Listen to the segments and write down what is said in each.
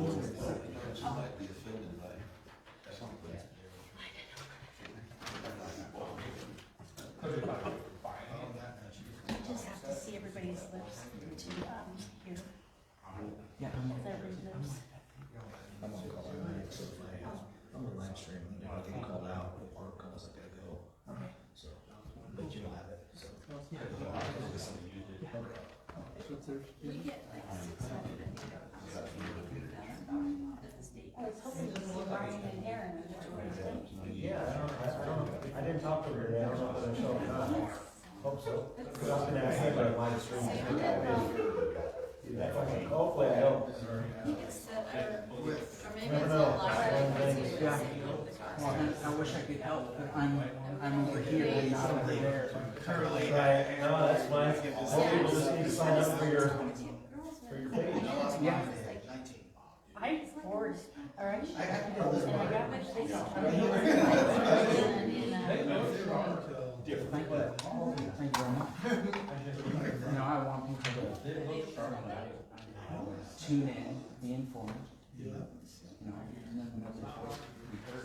might be offended by something. I just have to see everybody's lips to hear. Yeah, Everybody's lips. I'm on call tonight, so if I'm on live stream, and if I get called out, or calls, I gotta go. Okay. So, but you'll have it, so. We get like 600, I think, at the state. I was hoping to see Ryan and Aaron in Mitchellville. Yeah, I didn't talk to her yet, I don't know if they're showing up. Hope so. Cause I was gonna ask him about live stream. Hopefully I don't. He gets set, or maybe Never it's know. a live. Yeah. Well, I wish I could help, but I'm over here and not over there. Currently, Right, no, that's fine. Hopefully we'll just need to sign up for your page. Yeah. I bored, alright? I got And I got my face. Thank you. Thank you very much. You know, I want people to tune in, be informed. You know, and then know their voice to be heard.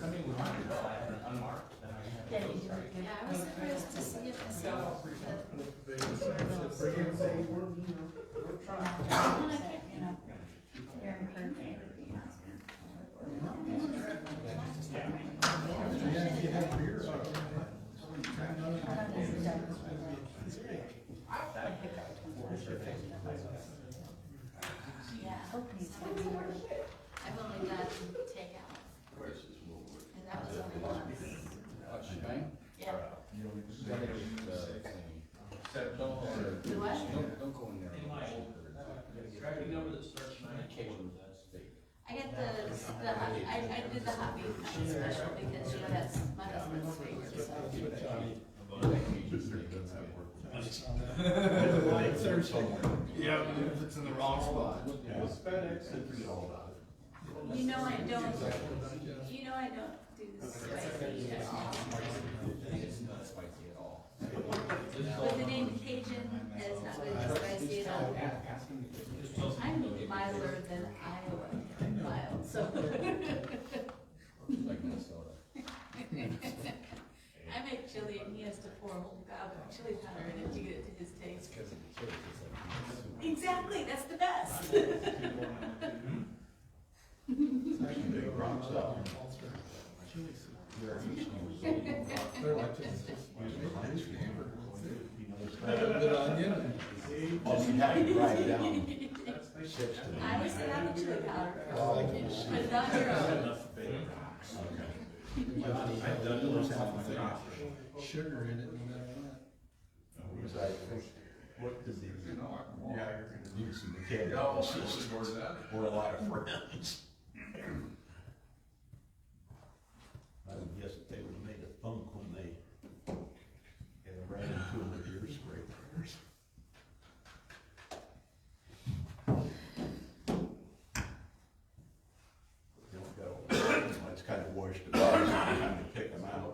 Yeah, you do it good. Yeah, I was surprised to see it myself. You know, you're encouraging. Yeah, hoping he's gonna be here. I've only done takeout, and that was only once. Yeah. Do what? Don't go in there. I got I did the hot beef special because, you know, that's my husband's favorite, so. yeah, if it's in the wrong spot. You know I don't do the spicy. With the name Cajun, it's not really spicy at all. I'm milder than Iowa mild, so. I make chili and he has to pour a whole gob of chili powder in it to get it to his taste. Exactly, that's the best. I was sit on the chili powder first, put it on your own. Sugar in it, no matter what. What does he, yeah, you're gonna need some mechanical assistance or a lot of friends. I would guess that they would have made a funk when they ran into them with ear scrapers. Don't go, it's kind of washed about, it's time to pick them out.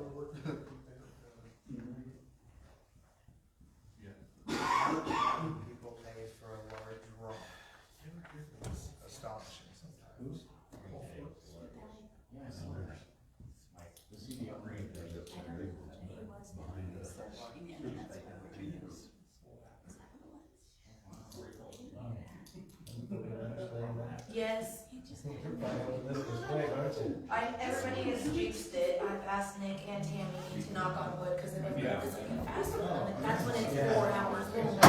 People pay for a large rock. It's astonishing sometimes. Yes, Everybody has juiced it. I've asked Nick and Tammy to knock on wood, cause if it was any faster, that's when it's 4 hours long.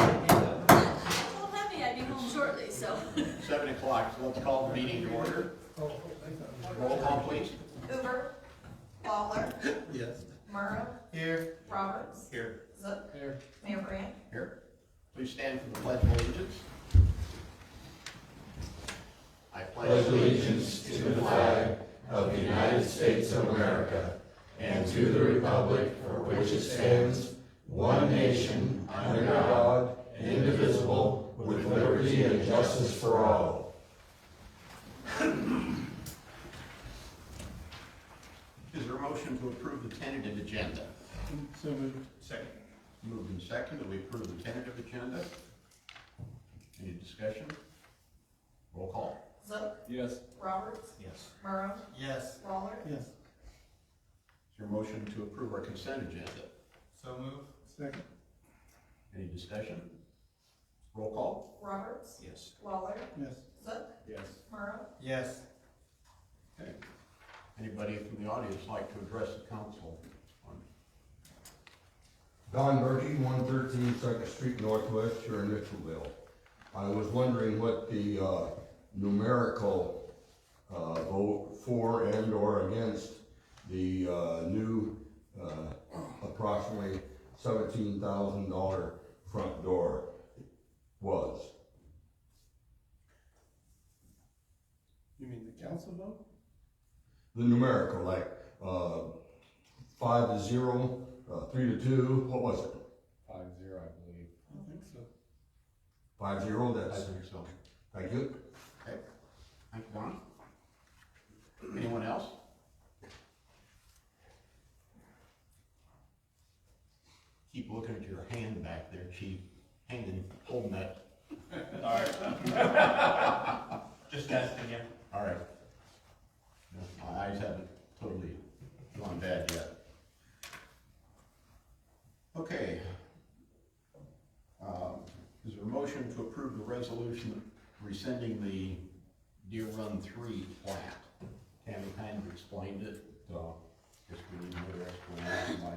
I told Heavy I'd be home shortly, so. 7 o'clock, so let's call the meeting to order. Roll call, please. Hoover, Lawler, Yes. Murrow, Here. Roberts, Here. Zook, Here. Mayor Brandt. Here. Please stand for the pledge of allegiance. I pledge allegiance to the flag of the United States of America and to the republic for which it stands, one nation, under God, indivisible, with liberty and justice for all. Is there a motion to approve the tentative agenda? So moved. Second. Moved and second that we approve the tentative agenda. Any discussion? Roll call. Zook, Yes. Roberts, Yes. Murrow, Yes. Lawler. Yes. Is there a motion to approve our consent agenda? So move. Second. Any discussion? Roll call? Roberts, Yes. Lawler, Yes. Zook, Yes. Murrow. Yes. Okay. Anybody from the audience like to address the council on? Don Berkey, 113 Second Street Northwest here in Mitchellville. I was wondering what the numerical vote for and or against the new approximately $17,000 front door was. You mean the council vote? The numerical, like 5-0, 3-2, what was it? 5-0, I believe. I don't think so. 5-0, I that's, think so. thank you. Okay. Thank you, Don. Anyone else? Keep looking at your hand back there, chief. Hanging, holding that. Just asking you. All right. No, my eyes haven't totally gone bad yet. Okay. Is there a motion to approve the resolution rescinding the Deer Run 3 plat? Tammy kind of explained it, so guess we need another explanation why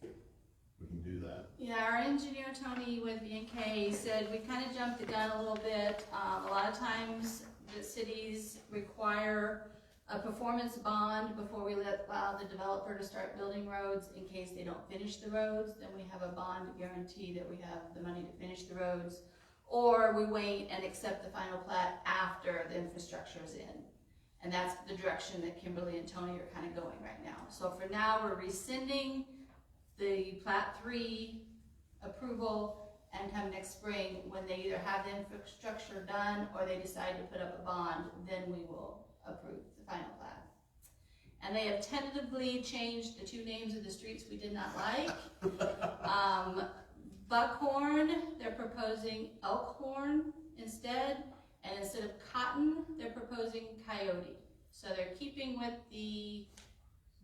we can do that. Yeah, our engineer Tony with B&K said we kind of jumped the gun a little bit. A lot of times the cities require a performance bond before we allow the developer to start building roads in case they don't finish the roads. Then we have a bond to guarantee that we have the money to finish the roads. Or we wait and accept the final plat after the infrastructure is in. And that's the direction that Kimberly and Tony are kind of going right now. So for now, we're rescinding the Plat 3 approval, and come next spring, when they either have the infrastructure done or they decide to put up a bond, then we will approve the final plat. And they have tentatively changed the 2 names of the streets we did not like. Buckhorn, they're proposing Elkhorn instead, and instead of Cotton, they're proposing Coyote. So they're keeping with the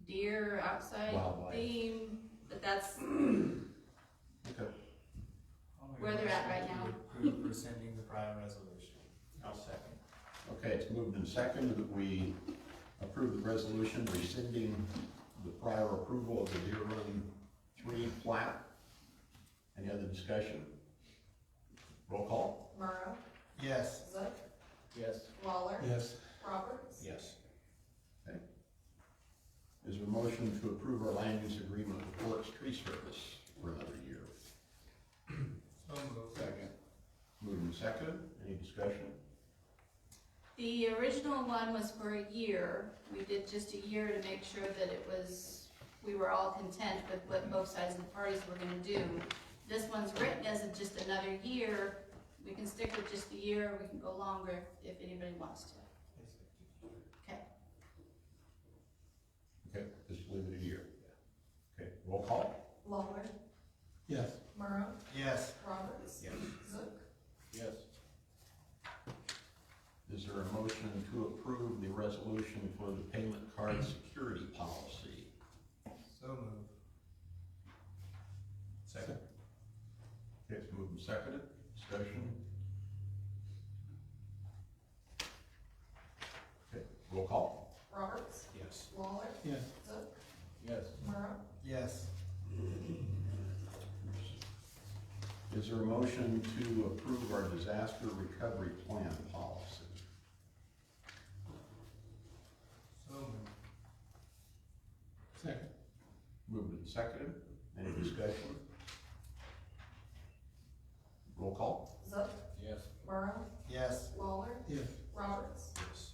deer outside Wildlife theme, but that's Okay. where they're at right now. Approve rescinding the prior resolution. I'll second. Okay, it's moved and seconded that we approve the resolution rescinding the prior approval of the Deer Run 3 plat. Any other discussion? Roll call? Murrow, Yes. Zook, Yes. Lawler, Yes. Roberts. Yes. Okay. Is there a motion to approve our land use agreement with Forks Tree Service for another year? So moved. Second. Moved and seconded. Any discussion? The original one was for a year. We did just a year to make sure that it was, we were all content with what both sides of the parties were gonna do. This one's written as just another year. We can stick with just a year, we can go longer if anybody wants to. Okay. Okay, just leave it a year. Okay, roll call? Lawler, Yes. Murrow, Yes. Roberts. Yes. Zook, Yes. Is there a motion to approve the resolution for the payment card security policy? So moved. Second. Okay, it's moved and seconded. Discussion? Okay, roll call? Roberts, Yes. Lawler, Yes. Zook, Yes. Murrow. Yes. Is there a motion to approve our disaster recovery plan policy? So moved. Second. Moved and seconded. Any discussion? Roll call? Zook, Yes. Murrow, Yes. Lawler, Yes. Roberts. Yes.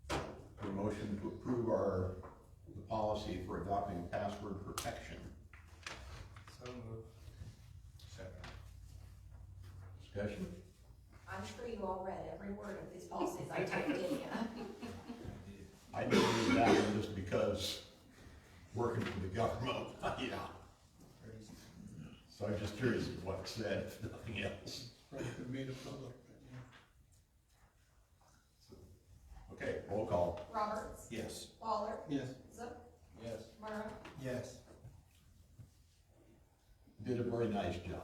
A motion to approve the policy for adopting password protection. So moved. Second. Discussion? I'm sure you all read every word of these policies I typed in you. I didn't read that one just because working for the government, yeah. So I'm just curious what it said, if nothing else. Probably made it public, but call. Roberts, Yes. Waller, Yes. Zook, Yes. Morrow. Yes. Did a very nice job.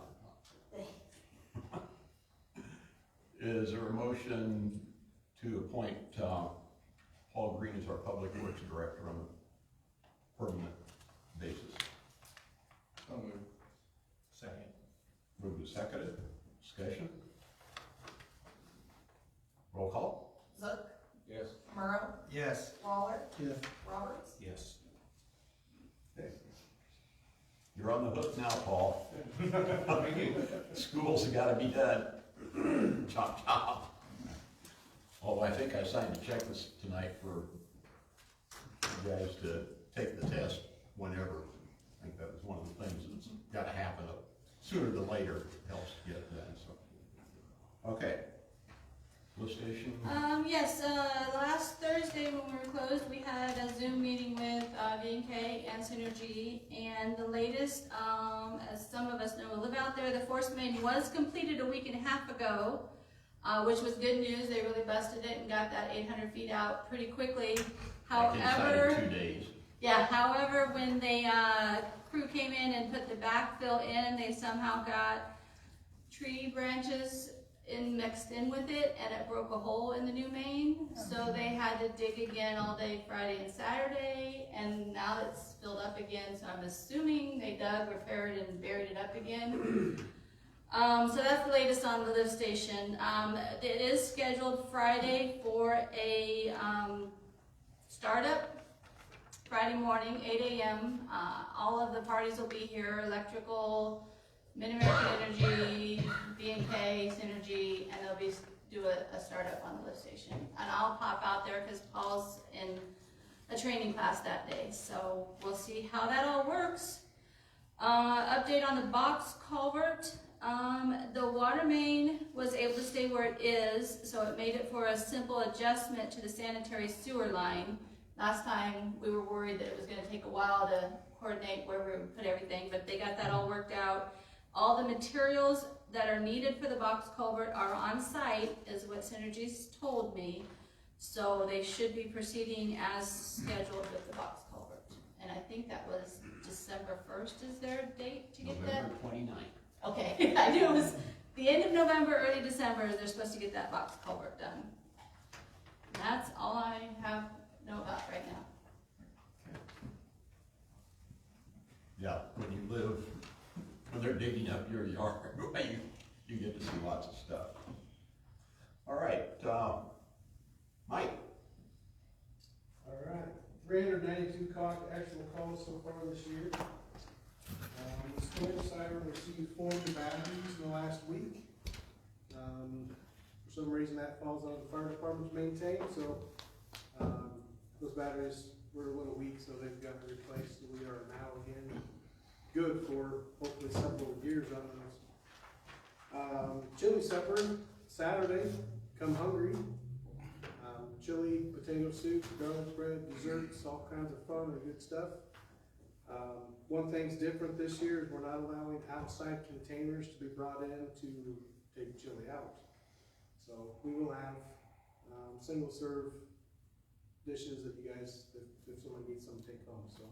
Is there a motion to appoint Paul Green as our Public Works Director on a permanent basis? So moved. Second. Moved and seconded. Discussion? Roll call? Zook, Yes. Morrow, Yes. Waller, Yes. Roberts. Yes. Okay. You're on the hook now, Paul. Thank you. School's gotta be done. Chop, chop. Although I think I signed a check this tonight for you guys to take the test whenever. I think that was one of the things that's gotta happen sooner than later, helps get it done, so. Okay. Lift station, Yes, last Thursday when we were closed, we had a Zoom meeting with V&K and Synergy, and the latest, as some of us know who live out there, the force main was completed a week and a half ago, which was good news. They really busted it and got that 800 feet out pretty quickly. like inside However, of 2 days. yeah, however, when the crew came in and put the backfill in, they somehow got tree branches mixed in with it, and it broke a hole in the new main. So they had to dig again all day Friday and Saturday, and now it's filled up again. So I'm assuming they dug, repaired, and buried it up again. So that's the latest on the lift station. It is scheduled Friday for a startup. Friday morning, 8 a.m. All of the parties will be here, electrical, Mid-American Energy, B&K, Synergy, and they'll be do a startup on the lift station. And I'll pop out there because Paul's in a training class that day. So we'll see how that all works. Update on the Box Culvert. The water main was able to stay where it is, so it made it for a simple adjustment to the sanitary sewer line. Last time we were worried that it was going to take a while to coordinate where we would put everything, but they got that all worked out. All the materials that are needed for the box culvert are on site, is what Synergy's told me. So they should be proceeding as scheduled with the box culvert. And I think that was December 1st is their date to get that? November 29th. Okay, I knew it was the end of November, early December, they're supposed to get that box culvert done. That's all I know about right now. Yeah, when they're digging up your yard, you get to see lots of stuff. All right, Mike. All right, 392 actual calls so far this year. The storm siren received 4 new batteries in the last week. For some reason that falls on the fire department to maintain, so those batteries were a little weak, so they've gotten replaced. So we are now again good for hopefully several years on those. Chili supper Saturday. Come hungry. Chili, potato soup, garlic bread, desserts, all kinds of fun and good stuff. One thing's different this year is we're not allowing outside containers to be brought in to take chili out. So we will have single serve dishes that you guys, if someone needs some, take home. So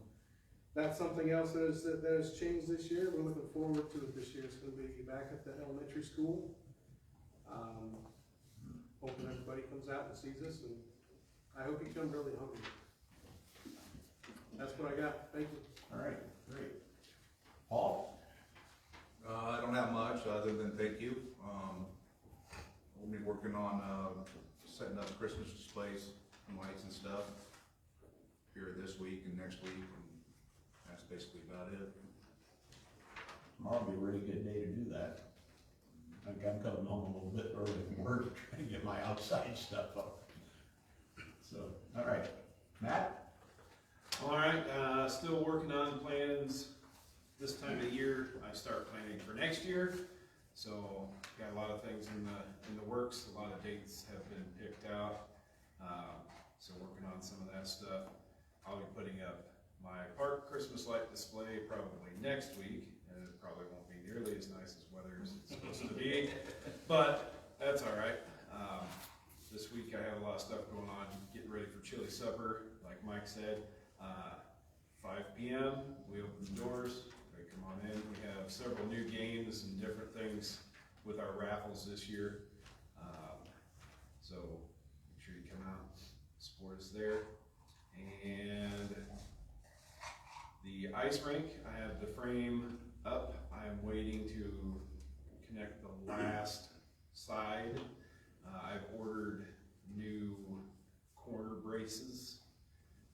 that's something else that has changed this year. We're looking forward to it this year. It's going to be back at the elementary school. Hoping everybody comes out and sees us, and I hope you come really hungry. That's what I got. Thank you. All right, great. Paul? I don't have much other than thank you. We'll be working on setting up Christmas displays and lights and stuff here this week and next week, and that's basically about it. Tomorrow will be a really good day to do that. I think I'm coming home a little bit early from work, trying to get my outside stuff up. So, all right. Matt? All right, still working on plans. This time of year, I start planning for next year. So, got a lot of things in the works. A lot of dates have been picked out. So, working on some of that stuff. I'll be putting up my park Christmas light display probably next week, and it probably won't be nearly as nice as weather is supposed to be, but that's all right. this week I have a lot of stuff going on, getting ready for chili supper, like Mike said. 5 p.m., we open the doors, they come on in. We have several new games and different things with our raffles this year. So make sure you come out, support us there. And the ice rink, I have the frame up. I am waiting to connect the last side. I've ordered new corner braces.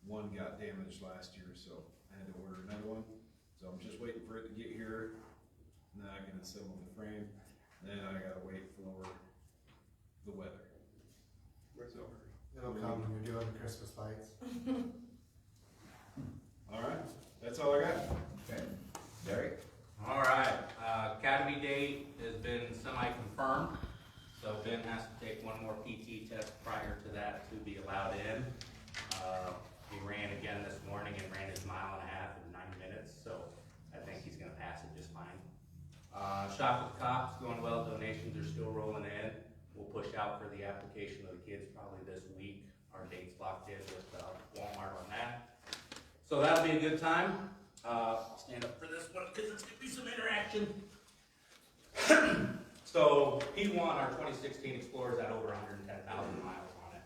One got damaged last year, so I had to order another one. So I'm just waiting for it to get here, and then I can assemble the frame. Then I gotta wait for the weather. So, It'll come when you're doing the Christmas lights. all right, that's all I got. Okay. Derek? All right, academy date has been semi-confirmed, so Ben has to take one more PT test prior to that to be allowed in. He ran again this morning and ran his 1.5 miles in 9 minutes, so I think he's gonna pass it just fine. Shop with the cops going well, donations are still rolling in. We'll push out for the application of the kids probably this week. Our date's locked in with Walmart on that. So that'll be a good time. I'll stand up for this one because it's gonna be some interaction. So P1, our 2016 Explorer's at over 110,000 miles on it.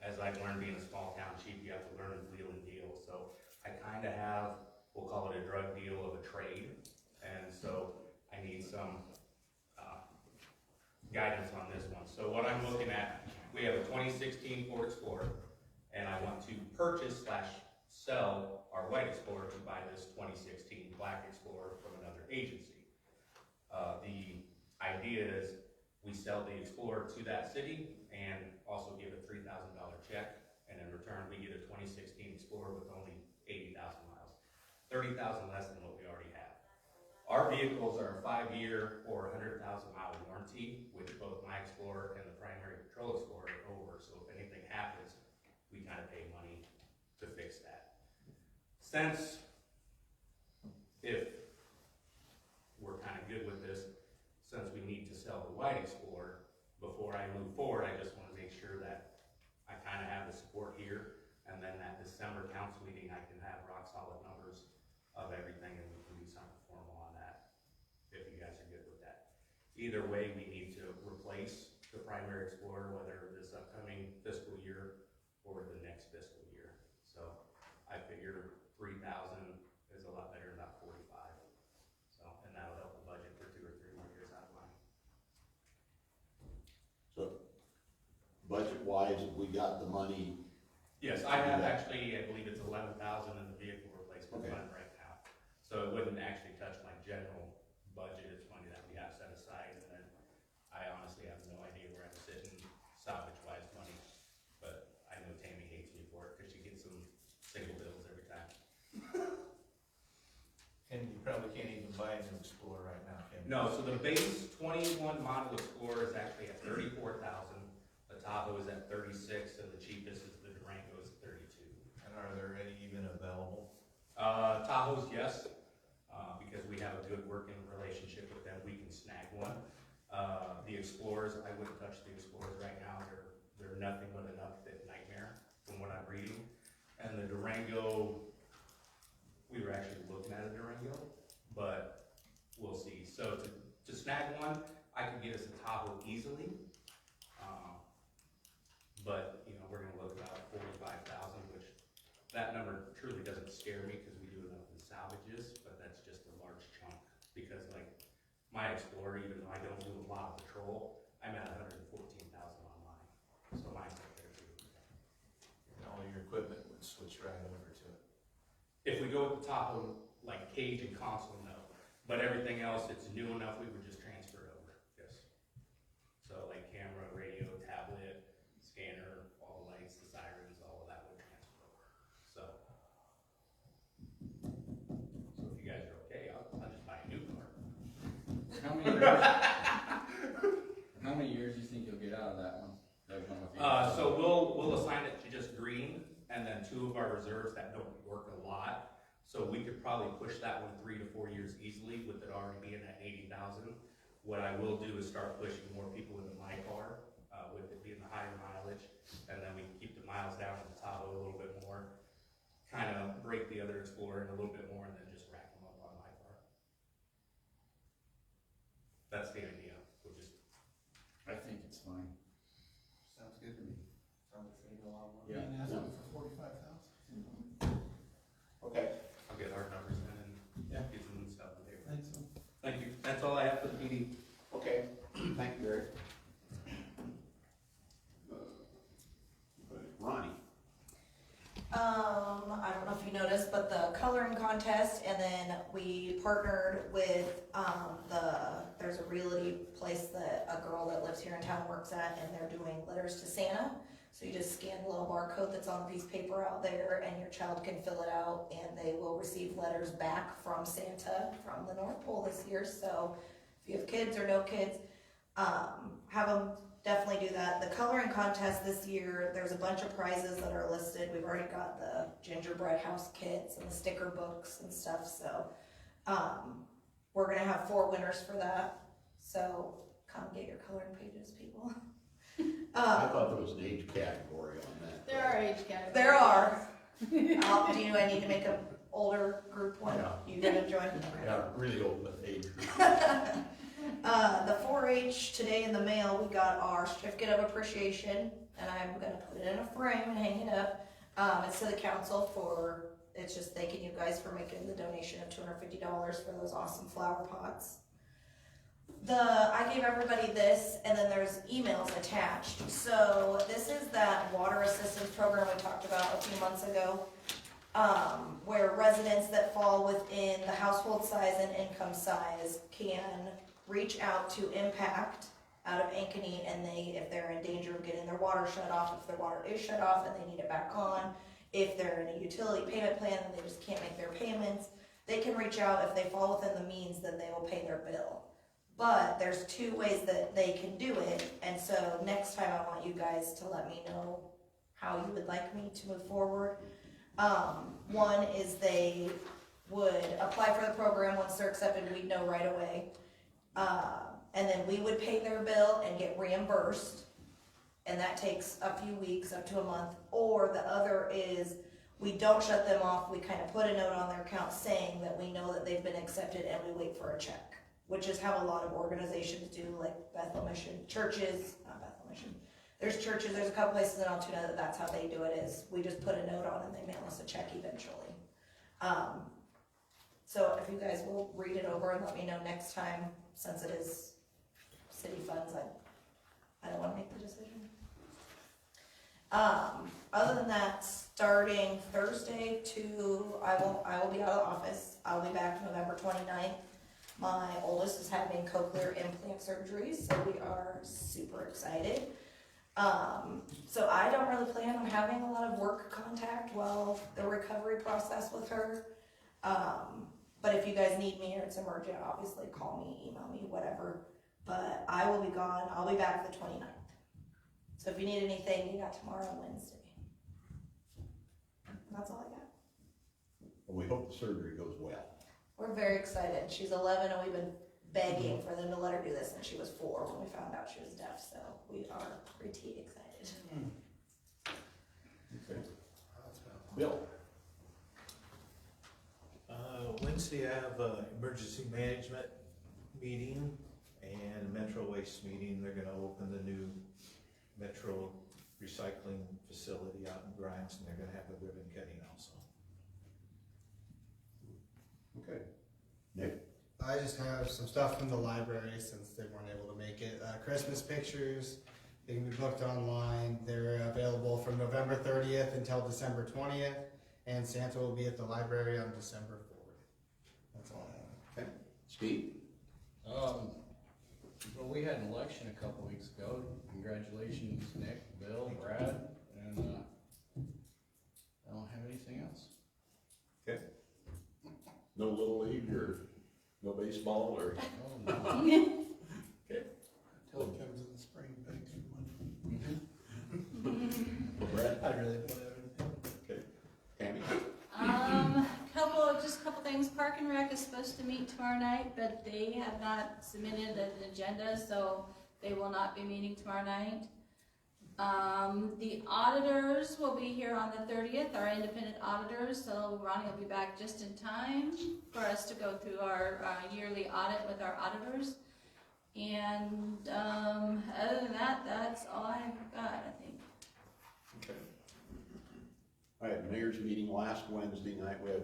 As I've learned being a small town chief, you have to learn the wheel and deal. So I kind of have, we'll call it a drug deal of a trade. And so I need some guidance on this one. So what I'm looking at, we have a 2016 Ford Explorer, and I want to purchase / sell our white Explorer to buy this 2016 black Explorer from another agency. The idea is we sell the Explorer to that city and also give a $3,000 check, and in return we get a 2016 Explorer with only 80,000 miles, 30,000 less than what we already have. Our vehicles are a 5-year or 100,000 mile warranty, which both my Explorer and the primary patrol Explorer are over, so if anything happens, we kind of pay money to fix that. Since, if we're kind of good with this, since we need to sell the white Explorer, before I move forward, I just want to make sure that I kind of have the support here, and then that December council meeting, I can have rock solid numbers of everything, and we can do something formal on that, if you guys are good with that. Either way, we need to replace the primary Explorer, whether this upcoming fiscal year or the next fiscal year. So I figure 3,000 is a lot better than about 45. So, and that'll help the budget for 2 or 3 more years out of line. So, budget-wise, have we got the money? Yes, I have actually, I believe it's 11,000 in the vehicle replacement fund right now. So it wouldn't actually touch my general budget. It's money that we have set aside, and then I honestly have no idea where I'm sitting salvage-wise money. But I know Tammy hates me for it because she gets some single bills every time. And you probably can't even buy a new Explorer right now, can you? No, so the base 21 model Explorer is actually at 34,000. The Tahoe is at 36, and the cheapest is the Durango is 32. And are there any even available? Tahoes, yes, because we have a good working relationship with them. We can snag one. The Explorers, I wouldn't touch the Explorers right now. They're nothing but an upfit nightmare from what I'm reading. And the Durango, we were actually looking at a Durango, but we'll see. So to snag one, I could get us a Tahoe easily. But, you know, we're gonna look about 45,000, which that number truly doesn't scare me because we do enough in salvages, but that's just a large chunk. Because like my Explorer, even though I don't do a lot of patrol, I'm at 114,000 on mine. So mine's up there too. And all your equipment would switch right over to it. If we go with the Tahoe, like cage and console, no. But everything else, it's new enough, we would just transfer it over, yes. So like camera, radio, tablet, scanner, all the lights, the sirens, all of that would transfer over. So if you guys are okay, I'll just buy a new car. How many years do you think you'll get out of that one? So we'll assign it to just green, and then 2 of our reserves that don't work a lot. So we could probably push that one 3 to 4 years easily with it already being at 80,000. What I will do is start pushing more people into my car, which fine. Sounds good to me. Yeah. And that's one for 45,000. Okay. I'll get our numbers in and Yeah. get some stuff in there. Thanks. Thank you. That's all I have for the PD. Okay, thank you, Eric. Ronnie? I don't know if you noticed, but the coloring contest, and then we partnered with, there's a realty place that a girl that lives here in town works at, and they're doing letters to Santa. So you just scan the little barcode that's on the piece of paper out there, and your child can fill it out, and they will receive letters back from Santa from the North Pole this year. So if you have kids or no kids, have them definitely do that. The coloring contest this year, there's a bunch of prizes that are listed. We've already got the gingerbread house kits and the sticker books and stuff, so we're gonna have 4 winners for that. So come get your coloring pages, people. I thought there was an age category on that. There are age categories. There are. Do I need to make an older group one? Yeah. You gonna join? Yeah, really old age. The 4-H, today in the mail, we got our certificate of appreciation, and I'm gonna put it in a frame and hang it up. It's to the council for, it's just thanking you guys for making the donation of $250 for those awesome flower pots. I gave everybody this, and then there's emails attached. So this is that water assistance program we talked about a few months ago, where residents that fall within the household size and income size can reach out to Impact out of Ankeny, and if they're in danger of getting their water shut off, if their water is shut off and they need it back on, if they're in a utility payment plan and they just can't make their payments, they can reach out. If they fall within the means, then they will pay their bill. But there's 2 ways that they can do it, and so next time I want you guys to let me know how you would like me to move forward. One is they would apply for the program. Once they're accepted, we'd know right away. And then we would pay their bill and get reimbursed, and that takes a few weeks, up to a month. Or the other is we don't shut them off, we kind of put a note on their account saying that we know that they've been accepted, and we wait for a check, which is how a lot of organizations do, like Bethel Mission, churches, not Bethel Mission. There's churches, there's a couple places in Altoona that's how they do it, is we just put a note on and they mail us a check eventually. So if you guys will read it over and let me know next time, since it is city funds, I don't wanna make the decision. Other than that, starting Thursday I will be out of the office. I'll be back November 29th. My oldest is having cochlear implant surgery, so we are super excited. So I don't really plan on having a lot of work contact while the recovery process with her. But if you guys need me or it's emergent, obviously call me, email me, whatever. But I will be gone. I'll be back the 29th. So if you need anything, you got tomorrow and Wednesday. That's all I got. Well, we hope the surgery goes well. We're very excited. She's 11 and we've been begging for them to let her do this, and she was 4 when we found out she was deaf, so we are pretty excited. Okay. Bill? Wednesday I have a emergency management meeting and Metro Waste meeting. They're gonna open the new Metro recycling facility out in Grimes, and they're gonna have a ribbon cutting also. Okay. Nick? I just have some stuff from the library since they weren't able to make it. Christmas pictures, they can be booked online. They're available from November 30th until December 20th, and Santa will be at the library on December 4th. That's all I have. Okay. Steve? Well, we had an election a couple weeks ago. Congratulations, Nick, Bill, Brad, and I don't have anything else. Okay. No Little League or no baseball or? Oh, no. Okay. Until it comes in the spring, thanks for money. Brad? I really don't have anything. Okay. Tammy? Just a couple things. Park and Rec is supposed to meet tomorrow night, but they have not submitted an agenda, so they will not be meeting tomorrow night. The auditors will be here on the 30th, our independent auditors, so Ronnie will be back just in time for us to go through our yearly audit with our auditors. And other than that, that's all I've got, I think. Okay. I had mayor's meeting last Wednesday night. We had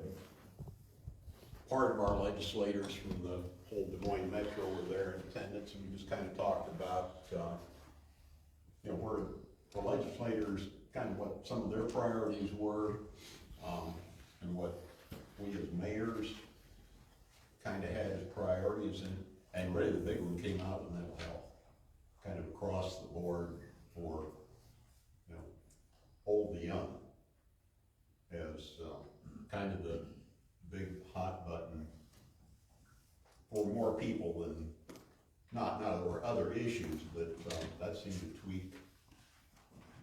part of our legislators from the whole Des Moines Metro were there in attendance, and we just kind of talked about, you know, where the legislators, kind of what some of their priorities were, and what we as mayors kind of had as priorities, and really the big one came out of mental health, kind of across the board for, you know, old to young, as kind of the big hot button for more people than, not there were other issues, but that seemed to tweak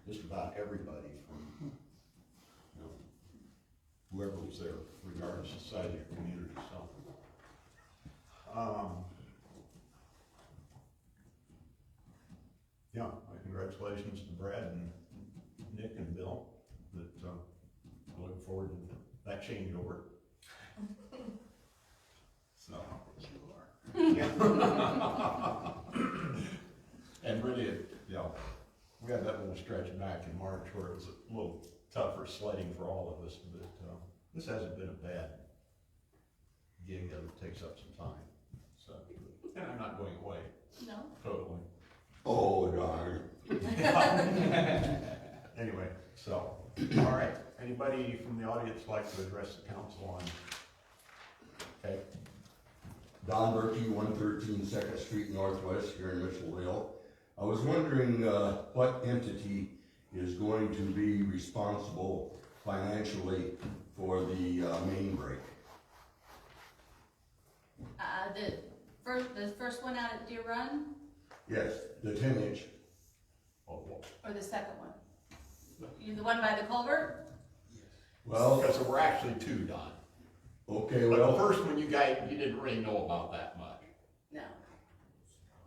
just about everybody from, you know, whoever was there, regardless of the size of your community, so. Yeah, my congratulations to Brad and Nick and Bill, that I look forward to that changeover. So. Yeah. And really, you know, we had that little stretch back in March where it was a little tougher sledding for all of us, but this hasn't been a bad gig. It takes up some time, so, and I'm not going away. No? Totally. Oh, darn. Anyway, so, all right. Anybody from the audience like to address the council on? Okay. Don Berkey, 113 2nd Street Northwest here in Mitchellville. I was wondering what entity is going to be responsible financially for the main break? The first one out at Deer Run, Yes, the 10-inch. Oh, well, or the second one? The one by the culvert? Well, because there were actually two, Don. okay, But well, the first one you didn't really know about that much. No.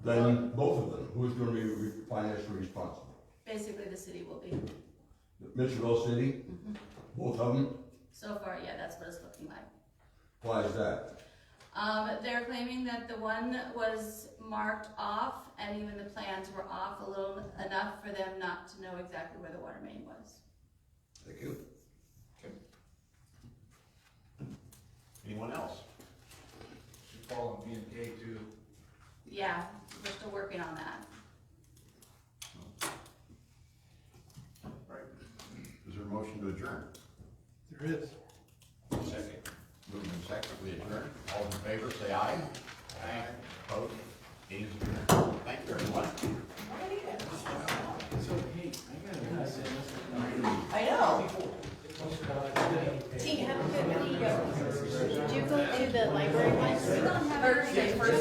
then both of them, who's going to be financially responsible? Basically, the city will be. Mitchellville City? Both of them? So far, yeah, that's what it's looking like. Why is that? They're claiming that the one was marked off, and even the plans were off a little enough for them not to know exactly where the water main was. Thank you. Okay. Anyone else? Should call on B&K too. Yeah, we're still working on that. Right. Is there a motion to adjourn? There is. Second. Moving second, we adjourn. All in favor, say aye. Aye. Opposed? Meeting's adjourned. Thank you, everyone. So, hey, I know. T, have a good week. Did you go to the library once? Thursday, first